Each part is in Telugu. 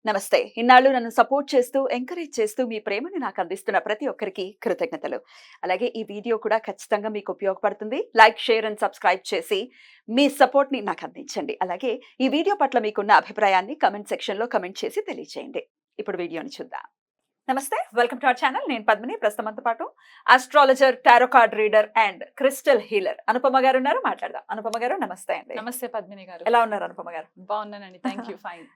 నమస్తే. ఇన్నాళ్ళు నన్ను సపోర్ట్ చేస్తూ, ఎంకరేజ్ చేస్తూ మీ ప్రేమని నాకు అందిస్తున్న ప్రతి ఒక్కరికి కృతజ్ఞతలు. అలాగే ఈ వీడియో కూడా ఖచ్చితంగా మీకు ఉపయోగపడుతుంది. లైక్, షేర్ అండ్ సబ్స్క్రైబ్ చేసి మీ సపోర్ట్‌ని నాకు అందించండి. అలాగే ఈ వీడియో పట్ల మీకున్న అభిప్రాయాన్ని కామెంట్ సెక్షన్‌లో కామెంట్ చేసి తెలియజేయండి. ఇప్పుడు వీడియోని చూద్దాం. నమస్తే, వెల్కమ్ టు అవర్ ఛానల్. నేను పద్మిని. ప్రస్తుతం మనతో పాటు astrologer, tarot card reader and crystal healer Anupama గారు ఉన్నారు. మాట్లాడదాం. అనుపమ గారు నమస్తే అండి. నమస్తే పద్మిని గారు. ఎలా ఉన్నారు అనుపమ గారు? బాగున్నానండి, థ్యాంక్ యూ. ఫైన్.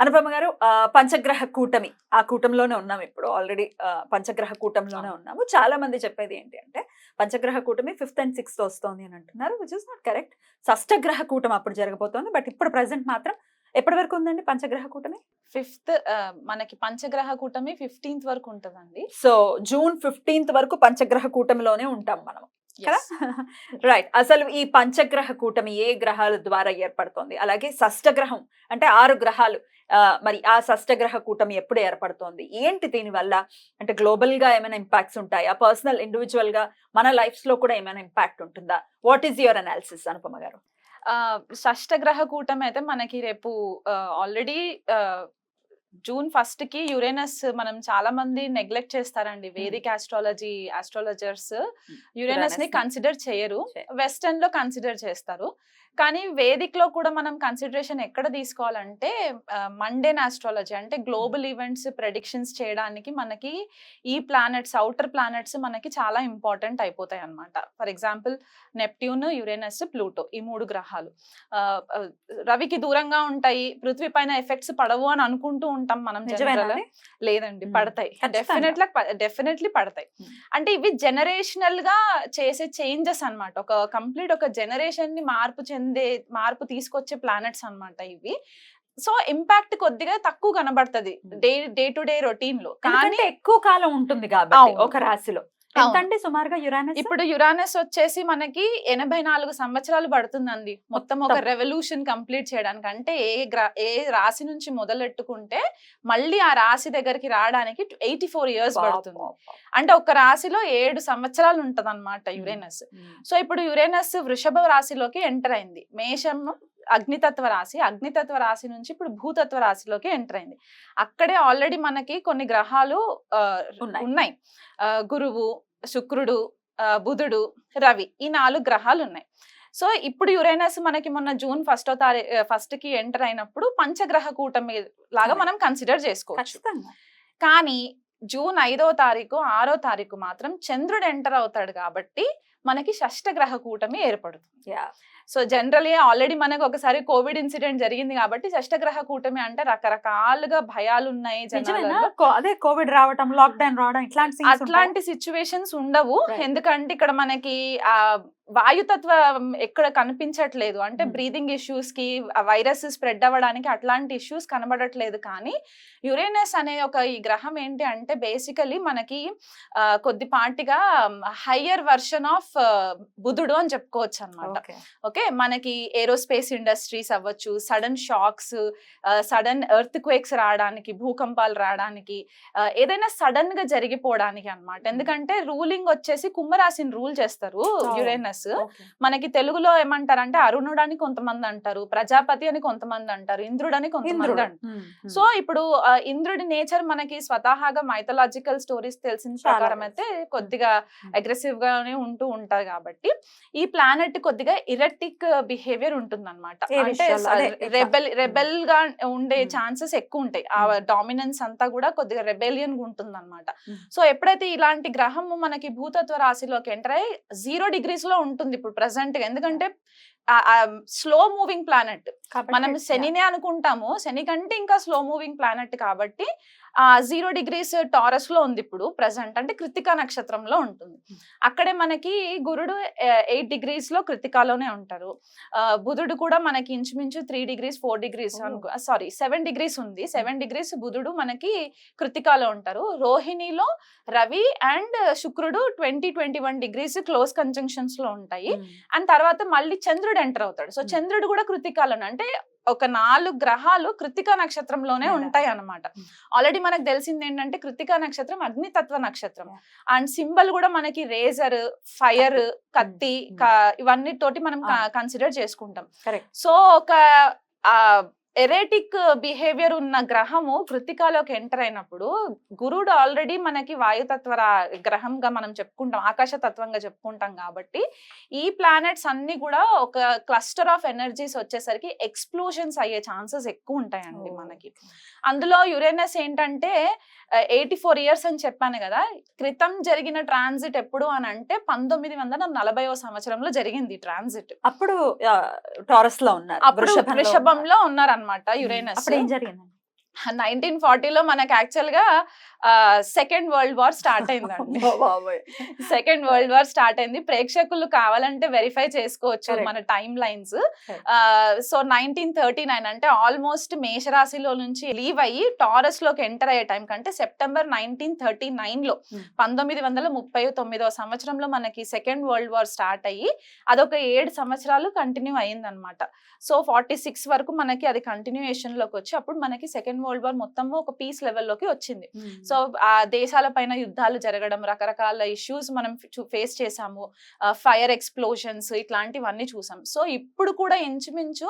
అనుపమ గారు, పంచగ్రహ కూటమి, ఆ కూటంలోనే ఉన్నాం ఇప్పుడు. ఆల్రెడీ పంచగ్రహ కూటంలోనే ఉన్నాము. చాలా మంది చెప్పేది ఏంటి అంటే పంచగ్రహ కూటమి 5th and 6th వస్తోంది అని అంటున్నారు, విచ్ ఇస్ నాట్ కరెక్ట్. షష్టగ్రహ కూటమి అప్పుడు జరగబోతోంది. బట్ ఇప్పుడు ప్రెసెంట్ మాత్రం ఎప్పటి వరకు ఉందండి పంచగ్రహ కూటమి? 5th మనకి పంచగ్రహ కూటమి 15th వరకు ఉంటదండి. సో జూన్ 15th వరకు పంచగ్రహ కూటమిలోనే ఉంటాం మనం. రైట్. అసలు ఈ పంచగ్రహ కూటమి ఏ గ్రహాల ద్వారా ఏర్పడుతోంది? అలాగే షష్టగ్రహం అంటే 6 గ్రహాలు, మరి ఆ షష్టగ్రహ కూటమి ఎప్పుడు ఏర్పడుతోంది? ఏంటి దీనివల్ల? అంటే గ్లోబల్ గా ఏమైనా ఇంపాక్ట్స్ ఉంటాయా? పర్సనల్ ఇండివిజువల్ గా మన లైఫ్స్ లో కూడా ఏమైనా ఇంపాక్ట్ ఉంటుందా? What is your analysis Anupama గారు? షష్టగ్రహ కూటమి అయితే మనకి రేపు ఆల్రెడీ జూన్ 1st కి యురేనస్, మనం చాలా మంది నెగ్లెక్ట్ చేస్తారండి. వేదిక్ ఆస్ట్రాలజర్స్ యురేనస్ ని కన్సిడర్ చేయరు, వెస్టర్న్ లో కన్సిడర్ చేస్తారు. కానీ వేదిక్ లో కూడా మనం కన్సిడరేషన్ ఎక్కడ తీసుకోవాలంటే మండేన్ ఆస్ట్రాలజీ, అంటే గ్లోబల్ ఈవెంట్స్ ప్రెడిక్షన్స్ చేయడానికి మనకి ఈ ప్లానెట్స్, అవుటర్ ప్లానెట్స్ మనకి చాలా ఇంపార్టెంట్ అయిపోతాయి అన్నమాట. For example Neptune, Uranus, Pluto, ఈ 3 గ్రహాలు రవికి దూరంగా ఉంటాయి, పృథ్వీ పైన ఎఫెక్ట్స్ పడవు అని అనుకుంటూ ఉంటాం మనం. లేదండి, పడతాయి. డెఫినెట్లీ పడతాయి. అంటే ఇవి జనరేషనల్ గా చేసే చేంజెస్ అన్నమాట. ఒక కంప్లీట్ ఒక జనరేషన్ ని మార్పు తీసుకొచ్చే ప్లానెట్స్ అన్నమాట ఇవి. సో ఇంపాక్ట్ కొద్దిగా తక్కువ కనబడుతుంది డే టు డే రొటీన్ లో, కానీ ఎక్కువ కాలం ఉంటుంది కాబట్టి ఒక రాశిలో. ఎంతండి సుమారుగా యురానస్? ఇప్పుడు యురానస్ వచ్చేసి మనకి 84 సంవత్సరాలు పడుతుందండి మొత్తం ఒక రెవల్యూషన్ కంప్లీట్ చేయడానికి. అంటే ఏ రాశి నుంచి మొదలెట్టుకుంటే మళ్ళీ ఆ రాశి దగ్గరికి రావడానికి 84 years పడుతుంది. అంటే ఒక రాశిలో 7 సంవత్సరాలు ఉంటది అనమాట యురేనస్. సో ఇప్పుడు యురేనస్ వృషభ రాశిలోకి ఎంటర్ అయింది. మేషం అగ్నితత్వ రాశి నుంచి ఇప్పుడు భూతత్వ రాశిలోకి ఎంటర్ అయింది. అక్కడే ఆల్రెడీ మనకి కొన్ని గ్రహాలు ఉన్నాయి. గురువు, శుక్రుడు, బుధుడు, రవి, ఈ 4 గ్రహాలు ఉన్నాయి. సో ఇప్పుడు యురేనస్ మనకి మొన్న జూన్ 1st కి ఎంటర్ అయినప్పుడు పంచగ్రహ కూటమి లాగా మనం కన్సిడర్ చేసుకోవచ్చు. కానీ జూన్ 5వ తారీఖు 6వ తారీఖు మాత్రం చంద్రుడు ఎంటర్ అవుతాడు కాబట్టి మనకి షష్టగ్రహ కూటమి ఏర్పడుతుంది. సో జనరలీ ఆల్రెడీ మనకు ఒకసారి కోవిడ్ ఇన్సిడెంట్ జరిగింది కాబట్టి షష్టగ్రహ కూటమి అంటే రకరకాలుగా భయాలు ఉన్నాయి జనాలలో. అదే కోవిడ్ రావడం, లాక్డౌన్ రావడం, అట్లాంటి సిచ్యువేషన్స్ ఉండవు. ఎందుకంటే ఇక్కడ మనకి ఆ వాయుతత్వం ఎక్కడ కనిపించట్లేదు. అంటే బ్రీదింగ్ ఇష్యూస్ కి, వైరస్ స్ప్రెడ్ అవ్వడానికి అట్లాంటి ఇష్యూస్ కనబడట్లేదు. కానీ యురేనస్ అనే ఈ గ్రహం ఏంటి అంటే బేసికలీ మనకి కొద్దిపాటిగా హయ్యర్ వర్షన్ ఆఫ్ బుధుడు అని చెప్పుకోవచ్చు అనమాట. ఓకే, మనకి ఏరోస్పేస్ ఇండస్ట్రీస్ అవ్వచ్చు, sudden shocks, sudden earthquakes రావడానికి, భూకంపాలు రావడానికి, ఏదైనా సడన్ గా జరిగిపోవడానికి అన్నమాట. ఎందుకంటే రూలింగ్ వచ్చేసి కుంభరాశిని రూల్ చేస్తారు యురేనస్. మనకి తెలుగులో ఏమంటారంటే అరుణుడు అని కొంతమంది అంటారు, ప్రజాపతి అని కొంతమంది అంటారు, ఇంద్రుడు అని కొంతమంది అంటారు. సో ఇప్పుడు ఇంద్రుడి నేచర్ మనకి స్వతహాగా మైథలాజికల్ స్టోరీస్ తెలిసిన ప్రకారం అయితే కొద్దిగా అగ్రెసివ్ గానే ఉంటూ ఉంటారు. కాబట్టి ఈ ప్లానెట్ కొద్దిగా ఇరెటిక్ బిహేవియర్ ఉంటుంది అనమాట. అంటే రెబెల్ గా ఉండే ఛాన్సెస్ ఎక్కువ ఉంటాయి. ఆ డామినెన్స్ అంతా కూడా కొద్దిగా రెబెలియన్ గా ఉంటుంది అనమాట. సో ఎప్పుడైతే ఇలాంటి గ్రహము మనకి భూతత్వ రాశిలోకి ఎంటర్ అయ్యి 0 degrees లో ఉంటుంది ఇప్పుడు ప్రెసెంట్ గా. ఎందుకంటే స్లో మూవింగ్ ప్లానెట్, మనం శనినే అనుకుంటాము, శని కంటే ఇంకా స్లో మూవింగ్ ప్లానెట్ కాబట్టి 0 degrees టారస్ లో ఉంది ఇప్పుడు ప్రెసెంట్. అంటే కృతికా నక్షత్రంలో ఉంటుంది. అక్కడే మనకి గురుడు 8 degrees లో కృతికాలోనే ఉంటారు. బుధుడు కూడా మనకి ఇంచుమించు 3 degrees 4 degrees 7 degrees ఉంది. 7 degrees బుధుడు మనకి కృతికాలో ఉంటారు. రోహిణిలో రవి అండ్ శుక్రుడు 20-21 degrees క్లోజ్ కంజంక్షన్స్ లో ఉంటాయి. అండ్ తర్వాత మళ్ళీ చంద్రుడు ఎంటర్ అవుతాడు. సో చంద్రుడు కూడా కృతికాలోనే, అంటే ఒక 4 గ్రహాలు కృతికా నక్షత్రంలోనే ఉంటాయి అన్నమాట. ఆల్రెడీ మనకు తెలిసింది ఏంటంటే కృతికా నక్షత్రం అగ్నితత్వ నక్షత్రం. అండ్ సింబల్ కూడా మనకి రేజర్, ఫైర్, కత్తి, ఇవన్నీ తోటి మనం కన్సిడర్ చేసుకుంటాం. సో ఒక ఎరేటిక్ బిహేవియర్ ఉన్న గ్రహము కృత్తికాలోకి ఎంటర్ అయినప్పుడు గురుడు ఆల్రెడీ మనకి వాయుతత్వ గ్రహంగా మనం చెప్పుకుంటాం, ఆకాశ తత్వంగా చెప్పుకుంటాం కాబట్టి ఈ ప్లానెట్స్ అన్ని కూడా ఒక క్లస్టర్ ఆఫ్ ఎనర్జీస్ వచ్చేసరికి ఎక్స్ప్లోజన్స్ అయ్యే ఛాన్సెస్ ఎక్కువ ఉంటాయండి మనకి. అందులో యురేనస్ ఏంటంటే 84 years అని చెప్పాను కదా, క్రితం జరిగిన ట్రాన్సిట్ ఎప్పుడు అని అంటే 1940వ సంవత్సరంలో జరిగింది ట్రాన్సిట్. అప్పుడు టారస్ లో ఉన్నారు, అప్పుడు వృషభంలో ఉన్నారనమాట యురేనస్. అప్పుడు ఏం జరిగింది? 1940లో మనకి యాక్చువల్ గా సెకండ్ వరల్డ్ వార్ స్టార్ట్ అయిందండి. సెకండ్ వరల్డ్ వార్ స్టార్ట్ అయింది. ప్రేక్షకులు కావాలంటే వెరిఫై చేసుకోవచ్చు మన టైమ్ లైన్స్. సో 1939 అంటే ఆల్మోస్ట్ మేషరాశిలో నుంచి లీవ్ అయ్యి టారస్ లోకి ఎంటర్ అయ్యే టైం కంటే సెప్టెంబర్ 1939లో 1939వ సంవత్సరంలో మనకి సెకండ్ వరల్డ్ వార్ స్టార్ట్ అయ్యి అదొక 7 సంవత్సరాలు కంటిన్యూ అయ్యింది అనమాట. సో 46 వరకు మనకి అది కంటిన్యూయేషన్ లోకి వచ్చి అప్పుడు మనకి సెకండ్ వరల్డ్ వార్ మొత్తము ఒక పీస్ లెవెల్లోకి వచ్చింది. సో ఆ దేశాల పైన యుద్ధాలు జరగడం, రకరకాల ఇష్యూస్ మనం ఫేస్ చేసాము, ఫైర్ ఎక్స్ప్లోషన్స్ ఇట్లాంటివన్నీ చూసాం. సో ఇప్పుడు కూడా ఇంచుమించు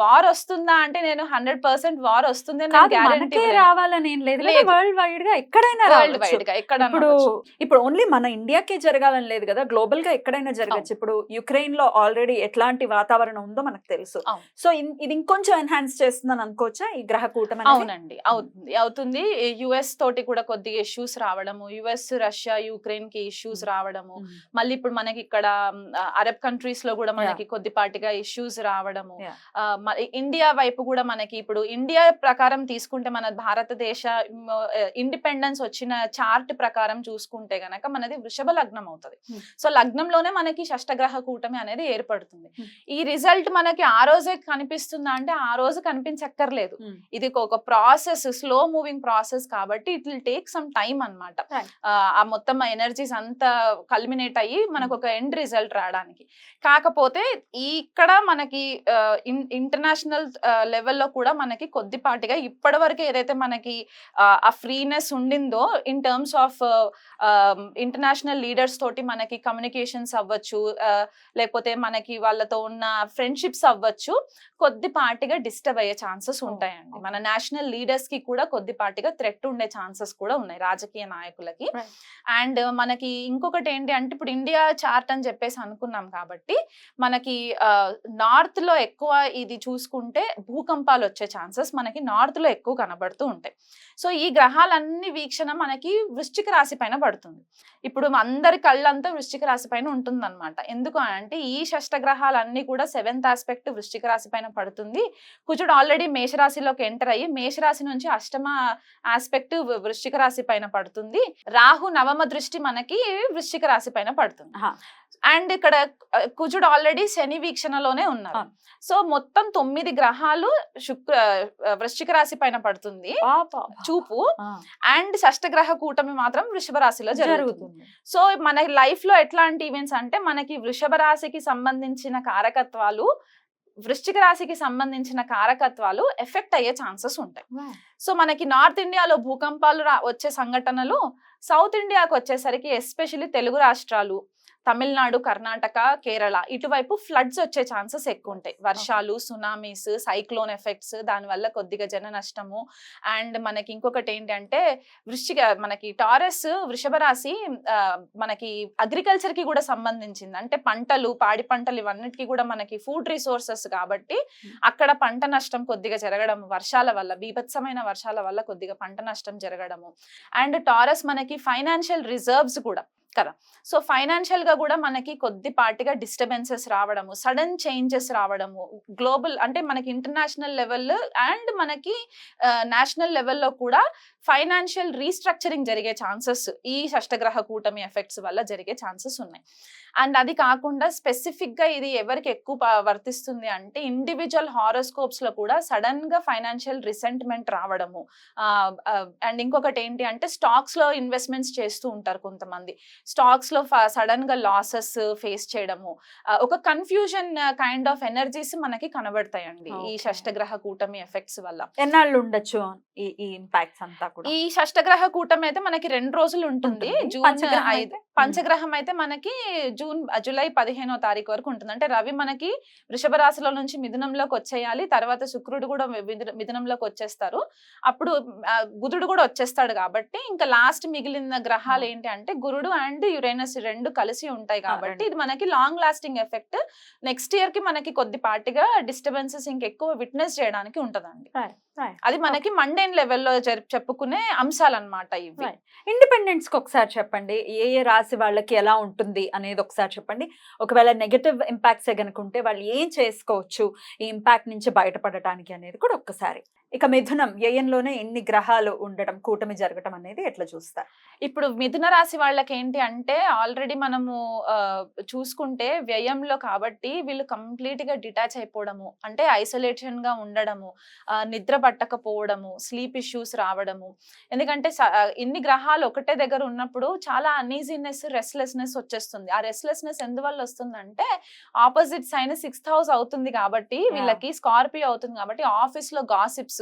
వార్ వస్తుందా అంటే నేను 100% వార్ వస్తుంది రావాలని ఏం లేదు, వరల్డ్ వైడ్ గా ఎక్కడైనా వరల్డ్ వైడ్ గా ఎక్కడ. ఇప్పుడు ఓన్లీ మన ఇండియాకే జరగాలని లేదు కదా, గ్లోబల్ గా ఎక్కడైనా జరగచ్చు. ఇప్పుడు యుక్రెయిన్ లో ఆల్రెడీ ఎట్లాంటి వాతావరణం ఉందో మనకు తెలుసు. సో ఇది ఇంకొంచెం ఎన్హాన్స్ చేస్తుందని అనుకోవచ్చా ఈ గ్రహ కూటమి? అవునండి, అవుతుంది. యుఎస్ తోటి కూడా కొద్దిగా ఇష్యూస్ రావడము, యుఎస్ రష్యా యుక్రెయిన్ కి ఇష్యూస్ రావడము, మళ్ళీ ఇప్పుడు మనకి ఇక్కడ అరబ్ కంట్రీస్ లో కూడా మనకి కొద్దిపాటిగా ఇష్యూస్ రావడము, ఇండియా వైపు కూడా మనకి ఇప్పుడు ఇండియా ప్రకారం తీసుకుంటే మన భారతదేశ ఇండిపెండెన్స్ వచ్చిన చార్ట్ ప్రకారం చూసుకుంటే గనక మనది వృషభ లగ్నం అవుతుంది. సో లగ్నంలోనే మనకి షష్టగ్రహ కూటమి అనేది ఏర్పడుతుంది. ఈ రిజల్ట్ మనకి ఆ రోజే కనిపిస్తుందా అంటే ఆ రోజు కనిపించక్కర్లేదు. ఇది ఒక ప్రాసెస్, స్లో మూవింగ్ ప్రాసెస్ కాబట్టి it will take some time అన్నమాట. ఆ మొత్తం ఎనర్జీస్ అంతా కల్మినేట్ అయ్యి మనకు ఒక ఎండ్ రిజల్ట్ రావడానికి. కాకపోతే ఇక్కడ మనకి ఇంటర్నేషనల్ లెవెల్లో కూడా మనకి కొద్దిపాటిగా ఇప్పటి వరకు ఏదైతే మనకి ఆ ఫ్రీనెస్ ఉండిందో in terms of international leaders తోటి మనకి కమ్యూనికేషన్స్ అవ్వచ్చు, లేకపోతే మనకి వాళ్ళతో ఉన్న ఫ్రెండ్షిప్స్ అవ్వచ్చు, కొద్దిపాటిగా డిస్టర్బ్ అయ్యే ఛాన్సెస్ ఉంటాయండి. మన నేషనల్ లీడర్స్ కి కూడా కొద్దిపాటిగా థ్రెట్ ఉండే ఛాన్సెస్ కూడా ఉన్నాయి రాజకీయ నాయకులకి. అండ్ మనకి ఇంకొకటి ఏంటి అంటే ఇప్పుడు ఇండియా చార్ట్ అని చెప్పేసి అనుకున్నాం కాబట్టి మనకి నార్త్ లో ఎక్కువ ఇది చూసుకుంటే భూకంపాలు వచ్చే ఛాన్సెస్ మనకి నార్త్ లో ఎక్కువ కనబడుతూ ఉంటాయి. సో ఈ గ్రహాలన్నీ వీక్షణ మనకి వృశ్చిక రాశి పైన పడుతుంది. ఇప్పుడు అందరి కళ్ళంతా వృశ్చిక రాశి పైన ఉంటుంది అనమాట. ఎందుకు అంటే ఈ షష్టగ్రహాలన్నీ కూడా 7th ఆస్పెక్ట్ వృశ్చిక రాశి పైన పడుతుంది. కుజుడు ఆల్రెడీ మేషరాశిలోకి ఎంటర్ అయ్యి మేషరాశి నుంచి 8వ ఆస్పెక్ట్ వృశ్చిక రాశి పైన పడుతుంది. రాహు 9వ దృష్టి మనకి వృశ్చిక రాశి పైన పడుతుంది. అండ్ ఇక్కడ కుజుడు ఆల్రెడీ శని వీక్షణలోనే ఉన్నారు. సో మొత్తం 9 గ్రహాలు వృశ్చిక రాశి పైన పడుతుంది చూపు. అండ్ షష్టగ్రహ కూటమి మాత్రం వృషభ రాశిలో జరుగుతుంది. సో మన లైఫ్ లో ఎట్లాంటి ఈవెంట్స్ అంటే మనకి వృషభ రాశికి సంబంధించిన కారకత్వాలు, వృశ్చిక రాశికి సంబంధించిన కారకత్వాలు ఎఫెక్ట్ అయ్యే ఛాన్సెస్ ఉంటాయి. సో మనకి నార్త్ ఇండియాలో భూకంపాలు వచ్చే సంఘటనలు, సౌత్ ఇండియాకి వచ్చేసరికి ఎస్పెషల్లీ తెలుగు రాష్ట్రాలు, తమిళనాడు, కర్ణాటక, కేరళ ఇటువైపు ఫ్లడ్స్ వచ్చే ఛాన్సెస్ ఎక్కువ ఉంటాయి. వర్షాలు, సునామీస్, సైక్లోన్ ఎఫెక్ట్స్, దానివల్ల కొద్దిగా జన నష్టము. అండ్ మనకి ఇంకొకటి ఏంటంటే మనకి టారస్ వృషభ రాశి మనకి అగ్రికల్చర్ కి కూడా సంబంధించింది. అంటే పంటలు, పాడి పంటలు ఇవన్నిటికీ కూడా మనకి ఫుడ్ రిసోర్సెస్ కాబట్టి అక్కడ పంట నష్టం కొద్దిగా జరగడం, వర్షాల వల్ల, బీభత్సమైన వర్షాల వల్ల కొద్దిగా పంట నష్టం జరగడము. అండ్ టారస్ మనకి ఫైనాన్షియల్ రిజర్వ్స్ కూడా కదా. సో ఫైనాన్షియల్ గా కూడా మనకి కొద్దిపాటిగా డిస్టర్బెన్సెస్ రావడము, సడన్ చేంజెస్ రావడము, గ్లోబల్ అంటే మనకి ఇంటర్నేషనల్ లెవెల్ అండ్ మనకి నేషనల్ లెవెల్లో కూడా ఫైనాన్షియల్ రీస్ట్రక్చరింగ్ జరిగే ఛాన్సెస్ ఈ షష్టగ్రహ కూటమి ఎఫెక్ట్స్ వల్ల జరిగే ఛాన్సెస్ ఉన్నాయి. అండ్ అది కాకుండా స్పెసిఫిక్ గా ఇది ఎవరికి ఎక్కువ వర్తిస్తుంది అంటే ఇండివిజువల్ హారోస్కోప్స్ లో కూడా సడన్ గా ఫైనాన్షియల్ రిసెంట్మెంట్ రావడము. అండ్ ఇంకొకటి ఏంటి అంటే స్టాక్స్ లో ఇన్వెస్ట్మెంట్స్ చేస్తూ ఉంటారు కొంతమంది. స్టాక్స్ లో సడన్ గా లాసెస్ ఫేస్ చేయడము, ఒక కన్ఫ్యూజన్ కైండ్ ఆఫ్ ఎనర్జీస్ మనకి కనబడతాయండి ఈ Okay. షష్టగ్రహ కూటమి ఎఫెక్ట్స్ వల్ల. ఎన్నాళ్ళు ఉండొచ్చు ఈ ఇంపాక్ట్స్ అంతా కూడా? ఈ షష్టగ్రహ కూటమి అయితే మనకి 2 రోజులు ఉంటుంది. ఉంటుంది. జూన్ పంచగ్రహం 5. అయితే? పంచగ్రహం అయితే మనకి జూలై 15వ తారీఖు వరకు ఉంటుంది. అంటే రవి మనకి వృషభ రాశిలో నుంచి మిథునంలోకి వచ్చేయాలి. తర్వాత శుక్రుడు కూడా మిథునంలోకి వచ్చేస్తారు. అప్పుడు బుధుడు కూడా వచ్చేస్తాడు కాబట్టి ఇంకా లాస్ట్ మిగిలిన గ్రహాలు ఏంటి అంటే గురుడు అండ్ యురేనస్ 2 కలిసి ఉంటాయి కాబట్టి ఇది మనకి long lasting effect. Next year కి మనకి కొద్దిపాటిగా డిస్టర్బెన్సెస్ ఇంకెక్కువ విట్నెస్ చేయడానికి ఉంటదండి. అది మనకి మండేన్ లెవెల్లో చెప్పుకునే అంశాలు అన్నమాట ఇవి. ఇండిపెండెన్స్ కి ఒకసారి చెప్పండి, ఏ రాశి వాళ్ళకి ఎలా ఉంటుంది అనేది ఒకసారి చెప్పండి. ఒకవేళ నెగటివ్ ఇంపాక్ట్స్ గనుక ఉంటే వాళ్ళు ఏం చేసుకోవచ్చు ఈ ఇంపాక్ట్ నుంచి బయటపడటానికి అనేది కూడా ఒక్కసారి. ఇక మిథునం వ్యయంలోనే ఎన్ని గ్రహాలు ఉండటం, కూటమి జరగటం అనేది ఎట్లా చూస్తారు? ఇప్పుడు మిథున రాశి వాళ్ళకి ఏంటి అంటే ఆల్రెడీ మనము చూసుకుంటే వ్యయంలో కాబట్టి వీళ్ళు కంప్లీట్ గా డిటాచ్ అయిపోవడము, అంటే ఐసోలేషన్ గా ఉండడము, నిద్ర పట్టకపోవడము, స్లీప్ ఇష్యూస్ రావడము. ఎందుకంటే ఇన్ని గ్రహాలు ఒకటే దగ్గర ఉన్నప్పుడు చాలా అన్ఈజీనెస్, రెస్ట్లెస్నెస్ వచ్చేస్తుంది. ఆ రెస్ట్లెస్నెస్ ఎందువల్ల వస్తుందంటే ఆపోజిట్ సైన్ 6th హౌస్ అవుతుంది కాబట్టి వీళ్ళకి స్కార్పియో అవుతుంది కాబట్టి ఆఫీస్ లో గాసిప్స్,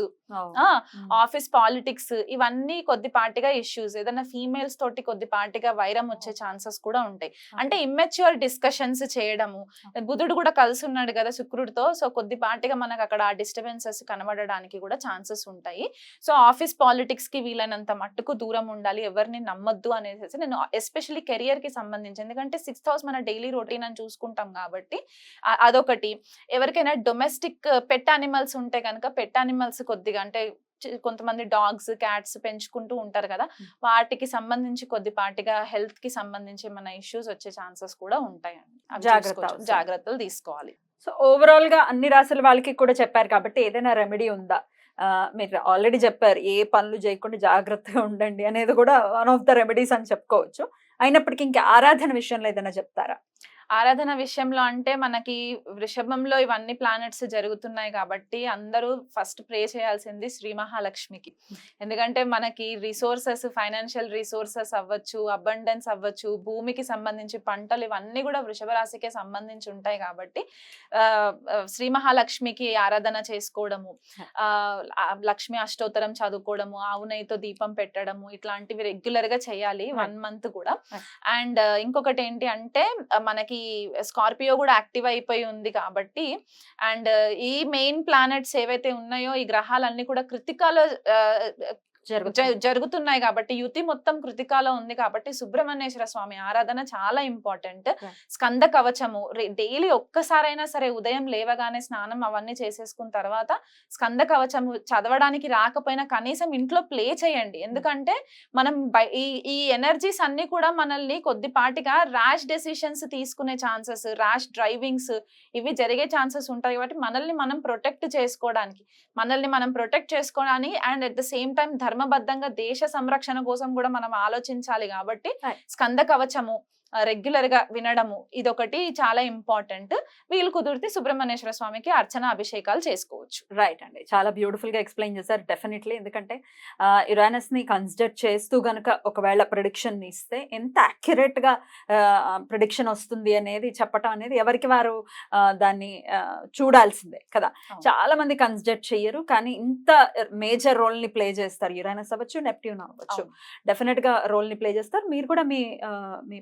ఆఫీస్ పాలిటిక్స్ ఇవన్నీ కొద్దిపాటిగా ఇష్యూస్, ఏదైనా ఫీమేల్స్ తోటి కొద్దిపాటిగా వైరం వచ్చే ఛాన్సెస్ కూడా ఉంటాయి. అంటే ఇమ్మెచ్యూర్ డిస్కషన్స్ చేయడము, బుధుడు కూడా కలిసి ఉన్నాడు కదా శుక్రుడితో, సో కొద్దిపాటిగా మనకు అక్కడ ఆ డిస్టర్బెన్సెస్ కనబడడానికి కూడా ఛాన్సెస్ ఉంటాయి. సో ఆఫీస్ పాలిటిక్స్ కి వీలైనంత మట్టుకు దూరం ఉండాలి, ఎవరిని నమ్మొద్దు అనేసి నేను ఎస్పెషల్లీ కెరియర్ కి సంబంధించి, ఎందుకంటే 6th హౌస్ మన డైలీ రొటీన్ అని చూసుకుంటాం కాబట్టి అదొకటి. ఎవరికైనా డొమెస్టిక్ పెట్ యానిమల్స్ ఉంటే కనుక పెట్ యానిమల్స్ కొద్దిగా, అంటే కొంతమంది డాగ్స్, క్యాట్స్ పెంచుకుంటూ ఉంటారు కదా, వాటికి సంబంధించి కొద్దిపాటిగా హెల్త్ కి సంబంధించి మన ఇష్యూస్ వచ్చే ఛాన్సెస్ కూడా ఉంటాయండి. జాగ్రత్తలు తీసుకోవాలి. సో ఓవరాల్ గా అన్ని రాశుల వాళ్ళకి కూడా చెప్పారు కాబట్టి ఏదైనా రెమెడీ ఉందా? మీరు ఆల్రెడీ చెప్పారు ఏ పనులు చేయకుండా జాగ్రత్తగా ఉండండి అనేది కూడా వన్ ఆఫ్ ద రెమెడీస్ అని చెప్పుకోవచ్చు. అయినప్పటికీ ఇంకా ఆరాధన విషయంలో ఏదైనా చెప్తారా? ఆరాధన విషయంలో అంటే మనకి వృషభంలో ఇవన్నీ ప్లానెట్స్ జరుగుతున్నాయి కాబట్టి అందరూ ఫస్ట్ ప్రే చేయాల్సింది శ్రీ మహాలక్ష్మికి. ఎందుకంటే మనకి రిసోర్సెస్, ఫైనాన్షియల్ రిసోర్సెస్ అవ్వచ్చు, అబండెన్స్ అవ్వచ్చు, భూమికి సంబంధించి పంటలు ఇవన్నీ కూడా వృషభ రాశికే సంబంధించి ఉంటాయి కాబట్టి శ్రీ మహాలక్ష్మికి ఆరాధన చేసుకోవడము, లక్ష్మి అష్టోత్తరం చదువుకోవడము, ఆవు నెయ్యితో దీపం పెట్టడము, ఇట్లాంటివి రెగ్యులర్ గా చేయాలి 1 month కూడా. అండ్ ఇంకొకటి ఏంటి అంటే మనకి స్కార్పియో కూడా యాక్టివ్ అయిపోయి ఉంది కాబట్టి, అండ్ ఈ మెయిన్ ప్లానెట్స్ ఏవైతే ఉన్నాయో ఈ గ్రహాలన్నీ కూడా కృతికాలో జరుగుతున్నాయి కాబట్టి, యుతి మొత్తం కృతికాలో ఉంది కాబట్టి సుబ్రహ్మణ్యేశ్వర స్వామి ఆరాధన చాలా ఇంపార్టెంట్. స్కంద కవచము డైలీ ఒక్కసారైనా సరే ఉదయం లేవగానే స్నానం అవన్నీ చేసేసుకున్న తర్వాత స్కంద కవచము చదవడానికి రాకపోయినా కనీసం ఇంట్లో ప్లే చేయండి. ఎందుకంటే మనం ఈ ఎనర్జీస్ అన్ని కూడా మనల్ని కొద్దిపాటిగా ర్యాష్ డెసిషన్స్ తీసుకునే ఛాన్సెస్, ర్యాష్ డ్రైవింగ్స్ ఇవి జరిగే ఛాన్సెస్ ఉంటాయి కాబట్టి మనల్ని మనం ప్రొటెక్ట్ చేసుకోవడానికి and at the same time ధర్మబద్ధంగా దేశ సంరక్షణ కోసం కూడా మనం ఆలోచించాలి కాబట్టి స్కంద కవచము రెగ్యులర్ గా వినడము ఇదొకటి చాలా ఇంపార్టెంట్. వీలు కుదిరితే సుబ్రహ్మణ్యేశ్వర స్వామికి అర్చన, అభిషేకాలు చేసుకోవచ్చు. రైట్ అండి, చాలా బ్యూటిఫుల్ గా ఎక్స్ప్లెయిన్ చేశారు. డెఫినెట్లీ, ఎందుకంటే యురేనస్ ని కన్సిడర్ చేస్తూ గనుక ఒకవేళ ప్రిడిక్షన్ ఇస్తే ఎంత అక్యురేట్ గా ప్రిడిక్షన్ వస్తుంది అనేది చెప్పటం అనేది ఎవరికి వారు దాన్ని చూడాల్సిందే కదా. చాలా మంది కన్సిడర్ చెయ్యరు, కానీ ఇంత మేజర్ రోల్ ని ప్లే చేస్తారు. యురేనస్ అవ్వచ్చు, నెప్ట్యూన్ అవ్వచ్చు, డెఫినెట్ గా రోల్ ని ప్లే చేస్తారు. మీరు కూడా మీ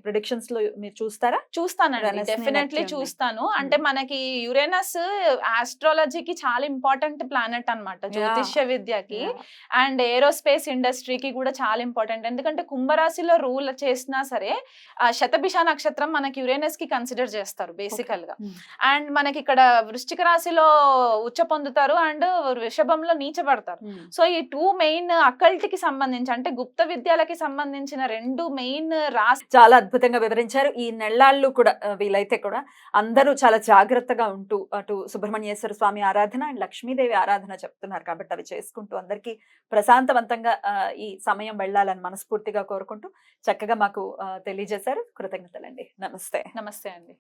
ప్రిడిక్షన్స్ లో మీరు చూస్తారా? చూస్తానండి, డెఫినెట్లీ చూస్తాను. అంటే మనకి యురేనస్ ఆస్ట్రాలజీకి చాలా ఇంపార్టెంట్ ప్లానెట్ అన్నమాట, జ్యోతిష్య విద్యకి అండ్ ఏరోస్పేస్ ఇండస్ట్రీకి కూడా చాలా ఇంపార్టెంట్. ఎందుకంటే కుంభరాశిలో రూల్ చేసినా సరే శతభిష నక్షత్రం మనకి యురేనస్ కి కన్సిడర్ చేస్తారు బేసికల్ గా. అండ్ మనకి ఇక్కడ వృశ్చిక రాశిలో ఉచ్చ పొందుతారు అండ్ వృషభంలో నీచబడతారు. సో ఈ 2 మెయిన్ అకల్ట్ కి సంబంధించి, అంటే గుప్త విద్యలకి సంబంధించిన 2 మెయిన్ రాశి చాలా అద్భుతంగా వివరించారు. ఈ నెల్లాళ్ళు కూడా వీలైతే కూడా అందరూ చాలా జాగ్రత్తగా ఉంటూ అటు సుబ్రహ్మణ్యేశ్వర స్వామి ఆరాధన అండ్ లక్ష్మీదేవి ఆరాధన చెప్తున్నారు కాబట్టి అవి చేసుకుంటూ అందరికీ ప్రశాంతవంతంగా ఈ సమయం వెళ్ళాలని మనస్ఫూర్తిగా కోరుకుంటూ చక్కగా మాకు తెలియజేశారు. కృతజ్ఞతలండి. నమస్తే. నమస్తే అండి.